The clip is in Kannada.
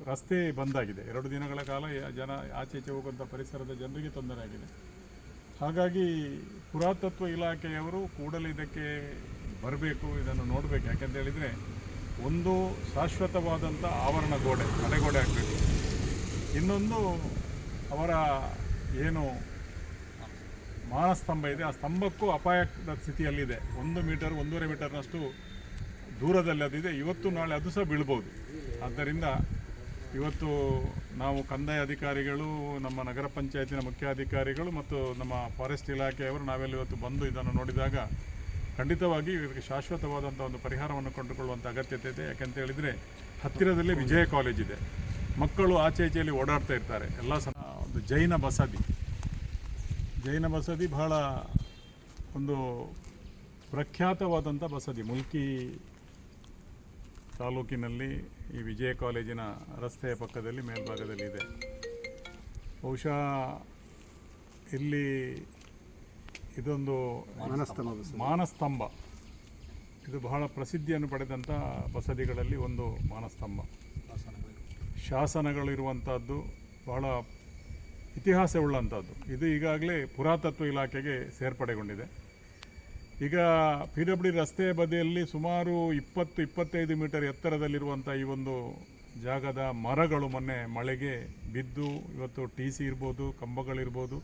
ರಸ್ತೆ ಬಂದಾಗಿದೆ. 2 ದಿನಗಳ ಕಾಲ ಜನ ಆಚೆ ಈಚೆ ಹೋಗುವಂಥ ಪರಿಸರದ ಜನರಿಗೆ ತೊಂದರೆ ಆಗಿದೆ. ಹಾಗಾಗಿ ಪುರಾತತ್ವ ಇಲಾಖೆಯವರು ಕೂಡಲೇ ಇದಕ್ಕೆ ಬರಬೇಕು, ಇದನ್ನು ನೋಡಬೇಕು. ಯಾಕೆಂತ ಹೇಳಿದರೆ ಒಂದು ಶಾಶ್ವತವಾದಂಥ ಆವರಣ ಗೋಡೆ, ತಡೆಗೋಡೆ ಆಗಬೇಕು. ಇನ್ನೊಂದು ಅವರ ಏನು ಮಾನಸ್ತಂಭ ಇದೆ, ಆ ಸ್ತಂಭಕ್ಕೂ ಅಪಾಯದ ಸ್ಥಿತಿಯಲ್ಲಿದೆ. 1 ಮೀಟರ್ 1.5 ಮೀಟರ್ನಷ್ಟು ದೂರದಲ್ಲಿ ಅದಿದೆ. ಇವತ್ತು ನಾಳೆ ಅದು ಸಹ ಬೀಳ್ಬೋದು. ಆದ್ದರಿಂದ ಇವತ್ತು ನಾವು ಕಂದಾಯ ಅಧಿಕಾರಿಗಳು, ನಮ್ಮ ನಗರ ಪಂಚಾಯತಿನ ಮುಖ್ಯಾಧಿಕಾರಿಗಳು ಮತ್ತು ನಮ್ಮ ಫಾರೆಸ್ಟ್ ಇಲಾಖೆಯವರು ನಾವೆಲ್ಲ ಇವತ್ತು ಬಂದು ಇದನ್ನು ನೋಡಿದಾಗ ಖಂಡಿತವಾಗಿ ಇದಕ್ಕೆ ಶಾಶ್ವತವಾದಂಥ ಒಂದು ಪರಿಹಾರವನ್ನು ಕಂಡುಕೊಳ್ಳುವಂಥ ಅಗತ್ಯತೆ ಇದೆ. ಯಾಕೆಂತ ಹೇಳಿದರೆ ಹತ್ತಿರದಲ್ಲಿ ವಿಜಯ ಕಾಲೇಜ್ ಇದೆ. ಮಕ್ಕಳು ಆಚೆ ಈಚೆಯಲ್ಲಿ ಓಡಾಡ್ತಾ ಇರ್ತಾರೆ. ಎಲ್ಲ ಒಂದು ಜೈನ ಬಸದಿ ಬಹಳ ಒಂದು ಪ್ರಖ್ಯಾತವಾದಂಥ ಬಸದಿ. ಮುಲ್ಕಿ ತಾಲೂಕಿನಲ್ಲಿ ಈ ವಿಜಯ ಕಾಲೇಜಿನ ರಸ್ತೆಯ ಪಕ್ಕದಲ್ಲಿ ಮೇಲ್ಭಾಗದಲ್ಲಿ ಇದೆ. ಬಹುಶಃ ಇಲ್ಲಿ ಇದೊಂದು ಮಾನಸ್ತಂಭ, ಇದು ಬಹಳ ಪ್ರಸಿದ್ಧಿಯನ್ನು ಪಡೆದಂಥ ಬಸದಿಗಳಲ್ಲಿ ಒಂದು ಮಾನಸ್ತಂಭ. ಶಾಸನಗಳಿರುವಂಥದ್ದು, ಬಹಳ ಇತಿಹಾಸವುಳ್ಳಂಥದ್ದು. ಇದು ಈಗಾಗಲೇ ಪುರಾತತ್ವ ಇಲಾಖೆಗೆ ಸೇರ್ಪಡೆಗೊಂಡಿದೆ. ಈಗ PWD ರಸ್ತೆಯ ಬದಿಯಲ್ಲಿ ಸುಮಾರು 20-25 ಮೀಟರ್ ಎತ್ತರದಲ್ಲಿರುವಂಥ ಈ ಒಂದು ಜಾಗದ ಮರಗಳು ಮೊನ್ನೆ ಮಳೆಗೆ ಬಿದ್ದು ಇವತ್ತು TC ಇರ್ಬೋದು, ಕಂಬಗಳಿರ್ಬೋದು,